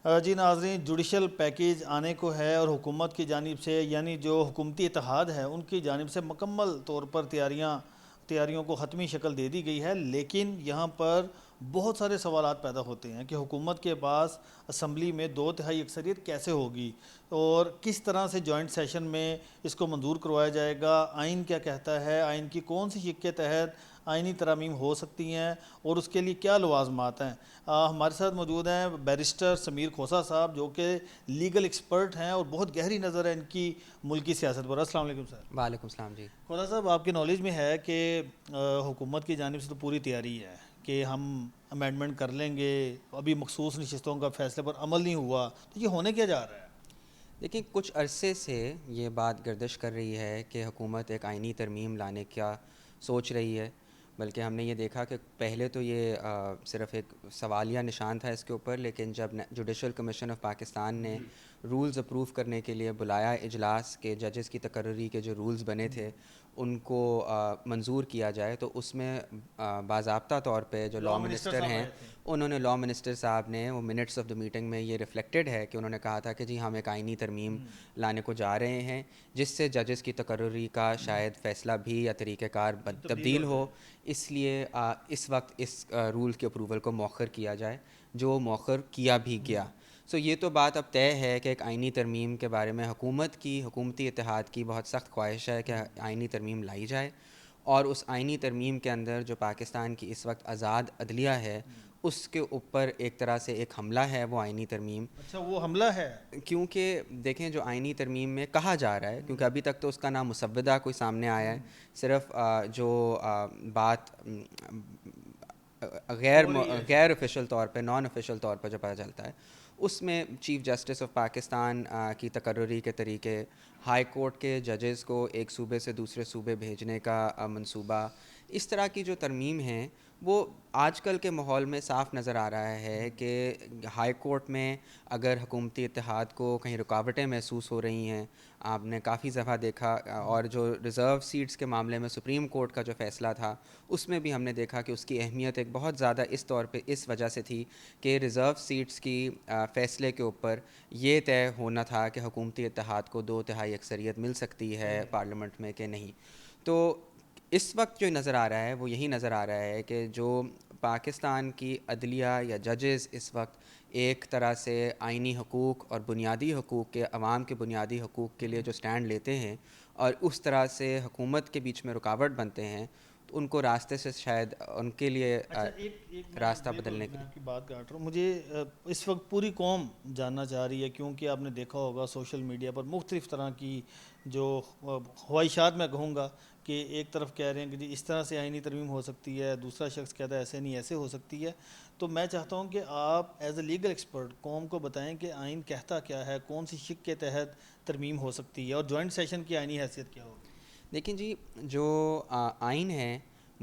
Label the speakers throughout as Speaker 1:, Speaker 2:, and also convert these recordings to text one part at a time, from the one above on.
Speaker 1: جی ناظرین، judicial package آنے کو ہے اور حکومت کی جانب سے یعنی جو حکومتی اتحاد ہے ان کی جانب سے مکمل طور پر تیاریوں کو حتمی شکل دے دی گئی ہے، لیکن یہاں پر بہت سارے سوالات پیدا ہوتے ہیں کہ حکومت کے پاس اسمبلی میں 2/3 اکثریت کیسے ہوگی اور کس طرح سے جوائنٹ سیشن میں اس کو منظور کروایا جائے گا، آئین کیا کہتا ہے، آئین کی کون سی شق کے تحت آئینی ترامیم ہو سکتی ہیں اور اس کے لیے کیا لوازمات ہیں۔ ہمارے ساتھ موجود ہیں بیرسٹر سمیر کھوسہ صاحب جو کہ لیگل ایکسپرٹ ہیں اور بہت گہری نظر ہے ان کی ملکی سیاست پر۔ السلام علیکم سر۔
Speaker 2: وعلیکم السلام جی۔
Speaker 1: کھوسہ صاحب، آپ کے نالج میں ہے کہ حکومت کی جانب سے تو پوری تیاری ہے کہ ہم امینڈمنٹ کر لیں گے، ابھی مخصوص نشستوں کا فیصلے پر عمل نہیں ہوا، تو یہ ہونے کیا جا رہا ہے؟
Speaker 2: دیکھیں، کچھ عرصے سے یہ بات گردش کر رہی ہے کہ حکومت ایک آئینی ترمیم لانے کا سوچ رہی ہے، بلکہ ہم نے یہ دیکھا کہ پہلے تو یہ صرف ایک سوالیہ نشان تھا اس کے اوپر، لیکن جب جوڈیشل کمیشن آف پاکستان نے رولز اپروو کرنے کے لیے بلایا اجلاس کے ججز کی تقرری کے جو رولز بنے تھے ان کو منظور کیا جائے، تو اس میں باضابطہ طور پہ جو لا منسٹر ہیں انہوں نے لا منسٹر صاحب نے وہ منٹس آف دا میٹنگ میں یہ ریفلیکٹڈ ہے کہ انہوں نے کہا تھا کہ جی ہم ایک آئینی ترمیم لانے کو جا رہے ہیں جس سے ججز کی تقرری کا شاید فیصلہ بھی یا طریقہ کار تبدیل ہو، اس لیے اس وقت اس رول کے اپروول کو مؤخر کیا جائے، جو مؤخر کیا بھی گیا۔ سو یہ تو بات اب طے ہے کہ ایک آئینی ترمیم کے بارے میں حکومتی اتحاد کی بہت سخت خواہش ہے کہ آئینی ترمیم لائی جائے، اور اس آئینی ترمیم کے اندر جو پاکستان کی اس وقت آزاد عدلیہ ہے اس کے اوپر ایک طرح سے ایک حملہ ہے وہ آئینی ترمیم۔
Speaker 1: اچھا، وہ حملہ ہے؟
Speaker 2: کیونکہ دیکھیں، جو آئینی ترمیم میں کہا جا رہا ہے، کیونکہ ابھی تک تو اس کا نام مسودہ کوئی سامنے آیا ہے، صرف جو بات غیر آفیشیل طور پہ، نان آفیشیل طور پہ جو پتہ چلتا ہے اس میں چیف جسٹس آف پاکستان کی تقرری کے طریقے، ہائی کورٹ کے ججز کو ایک صوبے سے دوسرے صوبے بھیجنے کا منصوبہ، اس طرح کی جو ترمیم ہیں وہ آج کل کے ماحول میں صاف نظر آ رہا ہے کہ ہائی کورٹ میں اگر حکومتی اتحاد کو کہیں رکاوٹیں محسوس ہو رہی ہیں، آپ نے کافی دفعہ دیکھا، اور جو ریزرو سیٹس کے معاملے میں سپریم کورٹ کا جو فیصلہ تھا اس میں بھی ہم نے دیکھا کہ اس کی اہمیت ایک بہت زیادہ اس طور پہ اس وجہ سے تھی کہ ریزرو سیٹس کی فیصلے کے اوپر یہ طے ہونا تھا کہ حکومتی اتحاد کو 2/3 اکثریت مل سکتی ہے پارلیمنٹ میں کہ نہیں۔ تو اس وقت جو نظر آ رہا ہے وہ یہی نظر آ رہا ہے کہ جو پاکستان کی عدلیہ یا ججز اس وقت ایک طرح سے آئینی حقوق اور بنیادی حقوق کے، عوام کے بنیادی حقوق کے لیے جو سٹینڈ لیتے ہیں اور اس طرح سے حکومت کے بیچ میں رکاوٹ بنتے ہیں، تو ان کو راستے سے شاید ان کے لیے راستہ بدلنے کے
Speaker 1: میں
Speaker 2: لیے۔
Speaker 1: آپ کی بات کاٹ رہا ہوں، مجھے اس وقت پوری قوم جاننا چاہ رہی ہے، کیونکہ آپ نے دیکھا ہوگا سوشل میڈیا پر مختلف طرح کی جو خواہشات میں کہوں گا کہ ایک طرف کہہ رہے ہیں کہ جی اس طرح سے آئینی ترمیم ہو سکتی ہے، دوسرا شخص کہتا ہے ایسے نہیں، ایسے ہو سکتی ہے۔ تو میں چاہتا ہوں کہ آپ ایز اے لیگل ایکسپرٹ قوم کو بتائیں کہ آئین کہتا کیا ہے، کون سی شق کے تحت ترمیم ہو سکتی ہے اور جوائنٹ سیشن کی آئینی حیثیت کیا ہوگی؟
Speaker 2: لیکن جی، جو آئین ہے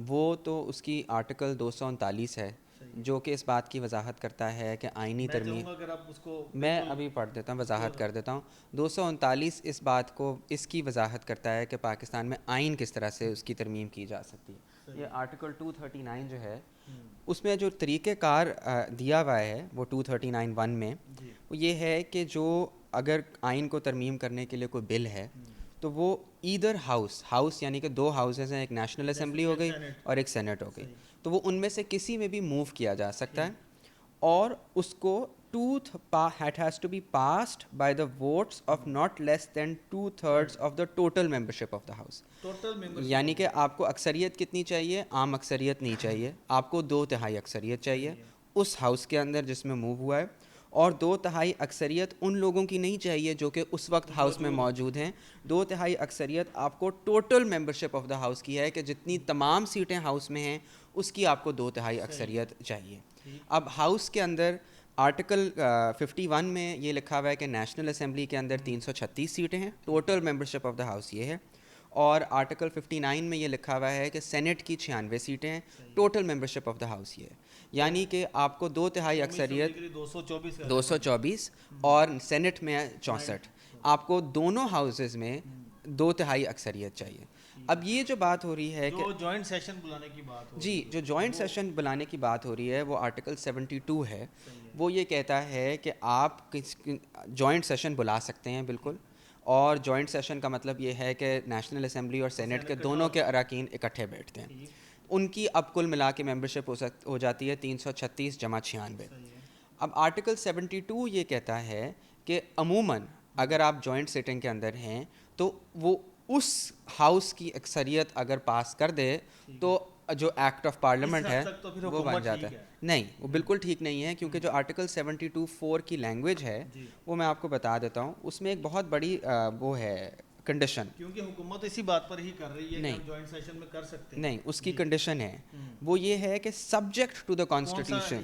Speaker 2: وہ تو اس کی آرٹیکل 239 ہے جو کہ اس بات کی وضاحت کرتا ہے کہ آئینی
Speaker 1: میں چاہوں
Speaker 2: ترمیم،
Speaker 1: گا اگر آپ اس کو
Speaker 2: میں
Speaker 1: بالکل
Speaker 2: ابھی پڑھ دیتا ہوں،
Speaker 1: جو
Speaker 2: وضاحت کر دیتا ہوں۔ 239 اس بات کو، اس کی وضاحت کرتا ہے کہ پاکستان میں آئین کس طرح سے اس کی ترمیم کی جا سکتی ہے۔ یہ آرٹیکل 239 جو ہے اس میں جو طریقہ کار دیا ہوا ہے وہ 239(1) میں وہ یہ ہے کہ جو اگر آئین کو ترمیم کرنے کے لیے کوئی بل ہے تو وہ ایدر ہاؤس یعنی کہ 2 ہاؤسز ہیں، ایک نیشنل اسمبلی ہو گئی اور ایک سینٹ ہو گئی، تو وہ ان میں سے کسی میں بھی موو کیا جا سکتا ہے، اور اس کو it has to be passed by the votes of not less than 2/3 of the total membership of the house۔ یعنی کہ آپ کو اکثریت کتنی چاہیے؟ عام اکثریت نہیں چاہیے، آپ کو 2/3 اکثریت چاہیے اس ہاؤس کے اندر جس میں موو ہوا ہے، اور 2/3 اکثریت ان لوگوں کی نہیں چاہیے جو کہ اس وقت ہاؤس میں موجود ہیں۔ 2/3 اکثریت آپ کو total membership of the house کی ہے کہ جتنی تمام سیٹیں ہاؤس میں ہیں اس کی آپ کو 2/3 اکثریت چاہیے۔ اب ہاؤس کے اندر آرٹیکل 51 میں یہ لکھا ہوا ہے کہ نیشنل اسمبلی کے اندر 336 سیٹیں ہیں، total membership of the house یہ ہے، اور آرٹیکل 59 میں یہ لکھا ہوا ہے کہ سینٹ کی 96 سیٹیں ہیں، total membership of the house یہ ہے، یعنی کہ آپ کو 2/3 اکثریت 224 اور سینٹ میں 64، آپ کو دونوں ہاؤسز میں 2/3 اکثریت چاہیے۔ اب یہ جو بات ہو رہی ہے کہ
Speaker 1: جو جوائنٹ سیشن بلانے کی بات ہو
Speaker 2: جی جو جوائنٹ سیشن بلانے کی بات ہو رہی ہے وہ آرٹیکل 72 ہے. وہ یہ کہتا ہے کہ آپ جوائنٹ سیشن بلا سکتے ہیں بالکل, اور جوائنٹ سیشن کا مطلب یہ ہے کہ نیشنل اسمبلی اور سینٹ کے دونوں کے اراکین اکٹھے بیٹھتے ہیں. ان کی اب کل ملا کے ممبرشپ ہو جاتی ہے 336 جمع 96. اب آرٹیکل 72 یہ کہتا ہے کہ عموماً اگر آپ جوائنٹ سیٹنگ کے اندر ہیں تو وہ اس ہاؤس کی اکثریت اگر پاس کر دے تو جو ایکٹ آف پارلیمنٹ ہے وہ بن جاتا ہے. نہیں, وہ بالکل ٹھیک نہیں ہے, کیونکہ جو آرٹیکل 72(4) کی لینگویج ہے وہ میں آپ کو بتا دیتا ہوں. اس میں ایک بہت بڑی وہ ہے کنڈیشن,
Speaker 1: کیونکہ حکومت اسی بات پر ہی کر رہی ہے کہ ہم جوائنٹ سیشن میں کر سکتے ہیں.
Speaker 2: نہیں, اس کی کنڈیشن ہے, وہ یہ ہے کہ subject to the constitution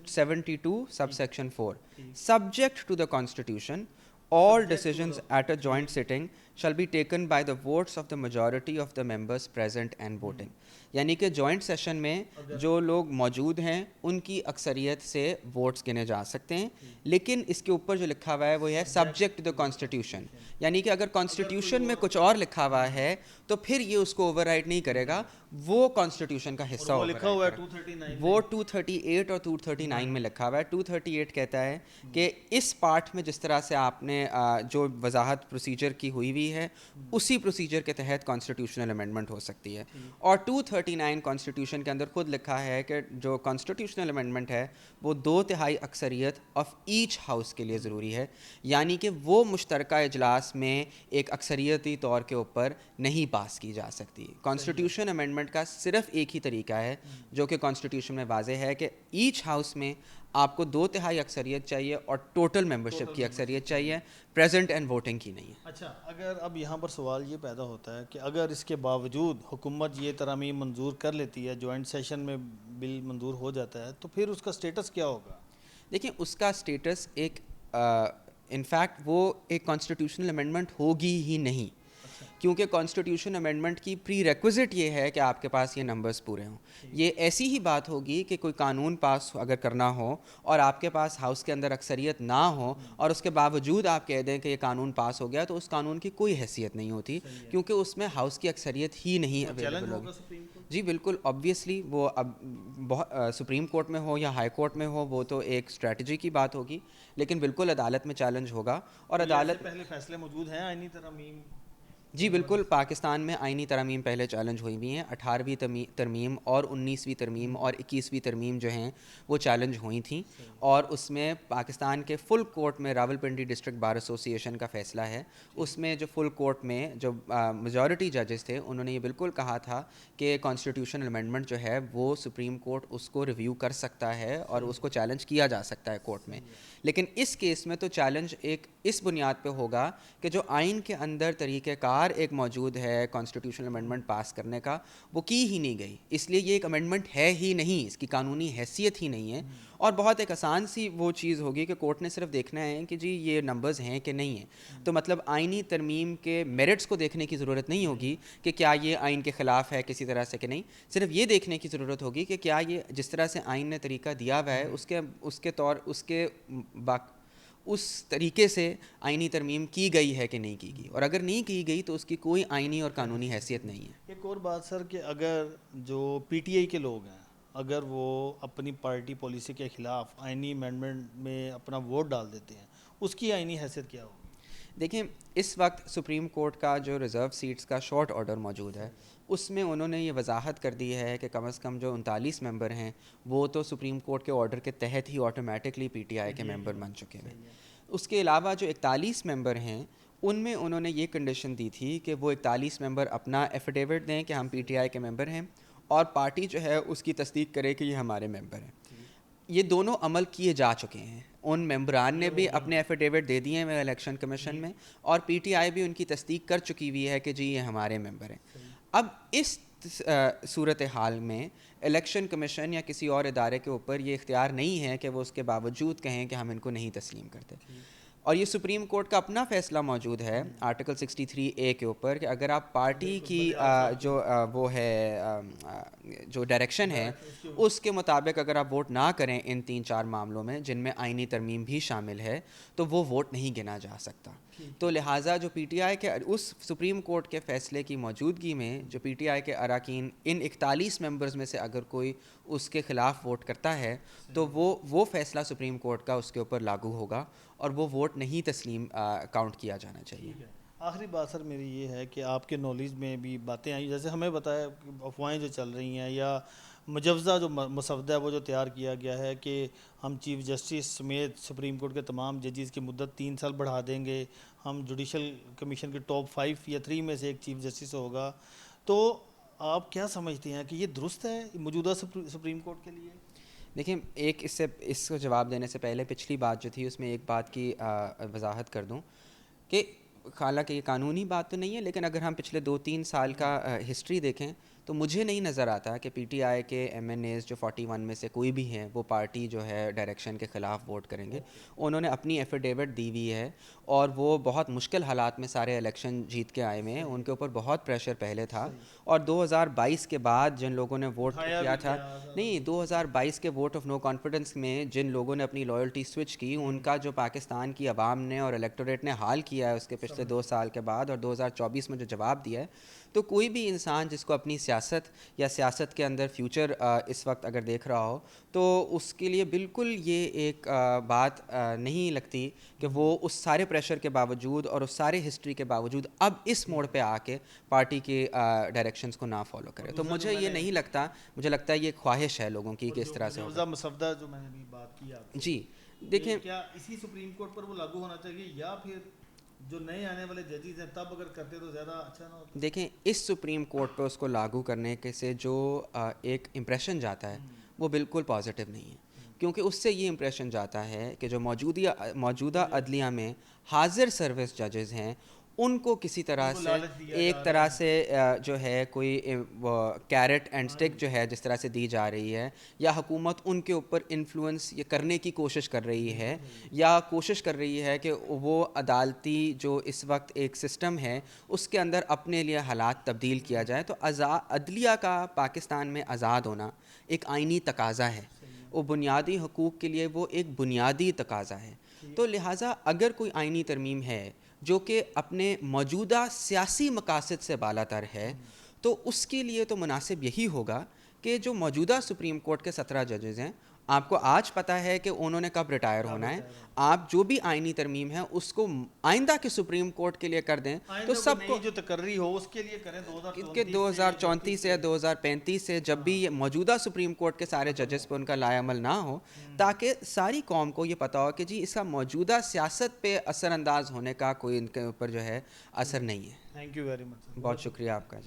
Speaker 2: 72 subsection 4, subject to the constitution all decisions at a joint sitting shall be taken by the votes of the majority of the members present and voting. یعنی کہ joint session میں جو لوگ موجود ہیں ان کی اکثریت سے ووٹس گنے جا سکتے ہیں, لیکن اس کے اوپر جو لکھا ہوا ہے وہ ہے سبجیکٹ ٹو دا کانسٹیٹیوشن. یعنی کہ اگر کانسٹیٹیوشن میں کچھ اور لکھا ہوا ہے تو پھر یہ اس کو اوور رائڈ نہیں کرے گا, وہ کانسٹیٹیوشن کا حصہ ہوگا. وہ 238 اور 239 میں لکھا ہوا ہے. 238 کہتا ہے کہ اس پارٹ میں جس طرح سے آپ نے جو وضاحت پروسیجر کی ہوئی ہے اسی پروسیجر کے تحت کانسٹیٹیوشنل امینڈمنٹ ہو سکتی ہے. اور 239 کانسٹیٹیوشن کے اندر خود لکھا ہے کہ جو کانسٹیٹیوشنل امینڈمنٹ ہے وہ 2/3 اکثریت آف ایچ ہاؤس کے لیے ضروری ہے. یعنی کہ وہ مشترکہ اجلاس میں ایک اکثریتی طور کے اوپر نہیں پاس کی جا سکتی. کانسٹیٹیوشن امینڈمنٹ کا صرف ایک ہی طریقہ ہے جو کہ کانسٹیٹیوشن میں واضح ہے کہ ایچ ہاؤس میں آپ کو 2/3 اکثریت چاہیے اور ٹوٹل ممبرشپ کی اکثریت چاہیے, پریزنٹ اینڈ ووٹنگ کی نہیں ہے.
Speaker 1: اچھا, اگر اب یہاں پر سوال یہ پیدا ہوتا ہے کہ اگر اس کے باوجود حکومت یہ ترامیم منظور کر لیتی ہے, جوائنٹ سیشن میں بل منظور ہو جاتا ہے, تو پھر اس کا سٹیٹس کیا ہوگا؟
Speaker 2: دیکھیں, اس کا سٹیٹس ایک انفیکٹ وہ ایک کانسٹیٹیوشنل امینڈمنٹ ہوگی ہی نہیں, کیونکہ کانسٹیٹیوشن امینڈمنٹ کی پری ریکوزٹ یہ ہے کہ آپ کے پاس یہ نمبرز پورے ہوں. یہ ایسی ہی بات ہوگی کہ کوئی قانون پاس اگر کرنا ہو اور آپ کے پاس ہاؤس کے اندر اکثریت نہ ہو اور اس کے باوجود آپ کہہ دیں کہ یہ قانون پاس ہو گیا, تو اس قانون کی کوئی حیثیت نہیں ہوتی, کیونکہ اس میں ہاؤس کی اکثریت ہی نہیں اویلیبل ہوگی. جی بالکل, آبویسلی وہ اب سپریم کورٹ میں ہو یا ہائی کورٹ میں ہو وہ تو ایک اسٹریٹجی کی بات ہوگی, لیکن بالکل عدالت میں چیلنج ہوگا. اور عدالت
Speaker 1: پہلے فیصلے موجود ہیں آئینی ترامیم؟
Speaker 2: جی بالکل, پاکستان میں آئینی ترامیم پہلے چیلنج ہوئی ہوئی ہیں. 18ویں ترمیم اور 19ویں ترمیم اور 21ویں ترمیم جو ہیں وہ چیلنج ہوئی تھیں, اور اس میں پاکستان کے فل کورٹ میں راولپنڈی ڈسٹرکٹ بار ایسوسی ایشن کا فیصلہ ہے. اس میں جو فل کورٹ میں جو میجورٹی ججز تھے انہوں نے یہ بالکل کہا تھا کہ کانسٹیٹیوشنل امینڈمنٹ جو ہے وہ سپریم کورٹ اس کو ریویو کر سکتا ہے اور اس کو چیلنج کیا جا سکتا ہے کورٹ میں. لیکن اس کیس میں تو چیلنج ایک اس بنیاد پہ ہوگا کہ جو آئین کے اندر طریقہ کار ایک موجود ہے کانسٹیٹیوشنل امینڈمنٹ پاس کرنے کا, وہ کی ہی نہیں گئی. اس لیے یہ ایک امینڈمنٹ ہے ہی نہیں, اس کی قانونی حیثیت ہی نہیں ہے. اور بہت ایک آسان سی وہ چیز ہوگی کہ کورٹ نے صرف دیکھنا ہے کہ جی یہ نمبرز ہیں کہ نہیں ہیں. تو مطلب آئینی ترمیم کے میرٹس کو دیکھنے کی ضرورت نہیں ہوگی کہ کیا یہ آئین کے خلاف ہے کسی طرح سے کہ نہیں. صرف یہ دیکھنے کی ضرورت ہوگی کہ کیا یہ جس طرح سے آئین نے طریقہ دیا ہوا ہے اس طریقے سے آئینی ترمیم کی گئی ہے کہ نہیں کی گئی, اور اگر نہیں کی گئی تو اس کی کوئی آئینی اور قانونی حیثیت نہیں ہے.
Speaker 1: ایک اور بات سر, کہ اگر جو پی ٹی آئی کے لوگ ہیں اگر وہ اپنی پارٹی پالیسی کے خلاف آئینی امینڈمنٹ میں اپنا ووٹ ڈال دیتے ہیں, اس کی آئینی حیثیت کیا ہوگی؟
Speaker 2: دیکھیں, اس وقت سپریم کورٹ کا جو ریزرو سیٹس کا شارٹ آرڈر موجود ہے اس میں انہوں نے یہ وضاحت کر دی ہے کہ کم از کم جو 39 ممبر ہیں وہ تو سپریم کورٹ کے آرڈر کے تحت ہی آٹومیٹکلی پی ٹی آئی کے ممبر بن چکے ہیں. اس کے علاوہ جو 41 ممبر ہیں ان میں انہوں نے یہ کنڈیشن دی تھی کہ وہ 41 ممبر اپنا ایفیڈیوٹ دیں کہ ہم پی ٹی آئی کے ممبر ہیں, اور پارٹی جو ہے اس کی تصدیق کرے کہ یہ ہمارے ممبر ہیں. یہ دونوں عمل کیے جا چکے ہیں. ان ممبران نے بھی اپنے ایفیڈیوٹ دے دیے ہیں الیکشن کمیشن میں, اور پی ٹی آئی بھی ان کی تصدیق کر چکی ہوئی ہے کہ جی یہ ہمارے ممبر ہیں. اب اس صورتحال میں الیکشن کمیشن یا کسی اور ادارے کے اوپر یہ اختیار نہیں ہے کہ وہ اس کے باوجود کہیں کہ ہم ان کو نہیں تسلیم کرتے. اور یہ سپریم کورٹ کا اپنا فیصلہ موجود ہے آرٹیکل 63A کے اوپر کہ اگر آپ پارٹی کی جو وہ ہے جو ڈائریکشن ہے اس کے مطابق اگر آپ ووٹ نہ کریں ان 3-4 معاملوں میں جن میں آئینی ترمیم بھی شامل ہے تو وہ ووٹ نہیں گنا جا سکتا. تو لہٰذا جو پی ٹی آئی کے اس سپریم کورٹ کے فیصلے کی موجودگی میں جو پی ٹی آئی کے اراکین ان 41 ممبرز میں سے اگر کوئی اس کے خلاف ووٹ کرتا ہے تو وہ فیصلہ سپریم کورٹ کا اس کے اوپر لاگو ہوگا اور وہ ووٹ نہیں تسلیم کاؤنٹ کیا جانا چاہیے.
Speaker 1: آخری بات سر میری یہ ہے کہ آپ کے نالج میں بھی باتیں آئیں جیسے ہمیں بتایا کہ افواہیں جو چل رہی ہیں یا مجوزہ جو مسودہ ہے وہ جو تیار کیا گیا ہے کہ ہم چیف جسٹس سمیت سپریم کورٹ کے تمام ججز کی مدت 3 سال بڑھا دیں گے, ہم جوڈیشل کمیشن کے ٹاپ 5 یا 3 میں سے ایک چیف جسٹس ہوگا, تو آپ کیا سمجھتے ہیں کہ یہ درست ہے موجودہ سپریم کورٹ کے لیے؟
Speaker 2: دیکھیں ایک اس کو جواب دینے سے پہلے پچھلی بات جو تھی اس میں ایک بات کی وضاحت کر دوں کہ حالانکہ یہ قانونی بات تو نہیں ہے لیکن اگر ہم پچھلے 2-3 سال کا ہسٹری دیکھیں تو مجھے نہیں نظر آتا کہ پی ٹی آئی کے ایم این ایز جو 41 میں سے کوئی بھی ہیں وہ پارٹی جو ہے ڈائریکشن کے خلاف ووٹ کریں گے. انہوں نے اپنی ایفیڈیوٹ دی ہوئی ہے اور وہ بہت مشکل حالات میں سارے الیکشن جیت کے آئے ہوئے ہیں, ان کے اوپر بہت پریشر پہلے تھا اور 2022 کے بعد جن لوگوں نے ووٹ کیا تھا 2022 کے ووٹ آف نو کانفیڈنس میں جن لوگوں نے اپنی لائلٹی سوئچ کی ان کا جو پاکستان کی عوام نے اور الیکٹوریٹ نے حال کیا ہے اس کے پچھلے 2 سال کے بعد اور 2024 میں جو جواب دیا ہے, تو کوئی بھی انسان جس کو اپنی سیاست یا سیاست کے اندر فیوچر اس وقت اگر دیکھ رہا ہو تو اس کے لیے بالکل یہ ایک بات نہیں لگتی کہ وہ اس سارے پریشر کے باوجود اور اس سارے ہسٹری کے باوجود اب اس موڑ پہ آ کے پارٹی کے ڈائریکشنز کو نہ فالو کرے. تو مجھے یہ نہیں لگتا, مجھے لگتا ہے یہ خواہش ہے لوگوں کی کہ اس طرح سے ہوگا.
Speaker 1: مسودہ جو میں نے ابھی بات کی آپ سے,
Speaker 2: جی دیکھیں
Speaker 1: کیا اسی سپریم کورٹ پر وہ لاگو ہونا چاہیے یا پھر جو نئے آنے والے ججز ہیں تب اگر کرتے تو زیادہ اچھا نہ ہوتا؟
Speaker 2: دیکھیں اس سپریم کورٹ پہ اس کو لاگو کرنے کے سے جو ایک امپریشن جاتا ہے وہ بالکل پازیٹیو نہیں ہے, کیونکہ اس سے یہ امپریشن جاتا ہے کہ جو موجودہ عدلیہ میں حاضر سروس ججز ہیں ان کو کسی طرح سے ایک طرح سے جو ہے کوئی کیرٹ اینڈ سٹک جو ہے جس طرح سے دی جا رہی ہے, یا حکومت ان کے اوپر انفلوئنس یہ کرنے کی کوشش کر رہی ہے یا کوشش کر رہی ہے کہ وہ عدالتی جو اس وقت ایک سسٹم ہے اس کے اندر اپنے لیے حالات تبدیل کیا جائے. تو عدلیہ کا پاکستان میں آزاد ہونا ایک آئینی تقاضا ہے, وہ بنیادی حقوق کے لیے وہ ایک بنیادی تقاضا ہے. تو لہٰذا اگر کوئی آئینی ترمیم ہے جو کہ اپنے موجودہ سیاسی مقاصد سے بالا تر ہے تو اس کے لیے تو مناسب یہی ہوگا کہ جو موجودہ سپریم کورٹ کے 17 ججز ہیں, آپ کو آج پتہ ہے کہ انہوں نے کب ریٹائر ہونا ہے, آپ جو بھی آئینی ترمیم ہے اس کو آئندہ کے سپریم کورٹ کے لیے کر دیں تو سب کو
Speaker 1: جو تقرری ہو اس کے لیے کریں
Speaker 2: 2034 سے 2035 سے جب بھی یہ موجودہ سپریم کورٹ کے سارے ججز پہ ان کا لائے عمل نہ ہو, تاکہ ساری قوم کو یہ پتہ ہو کہ جی اس کا موجودہ سیاست پہ اثر انداز ہونے کا کوئی ان کے اوپر جو ہے اثر نہیں ہے.
Speaker 1: Thank you very much.
Speaker 2: بہت شکریہ آپ کا.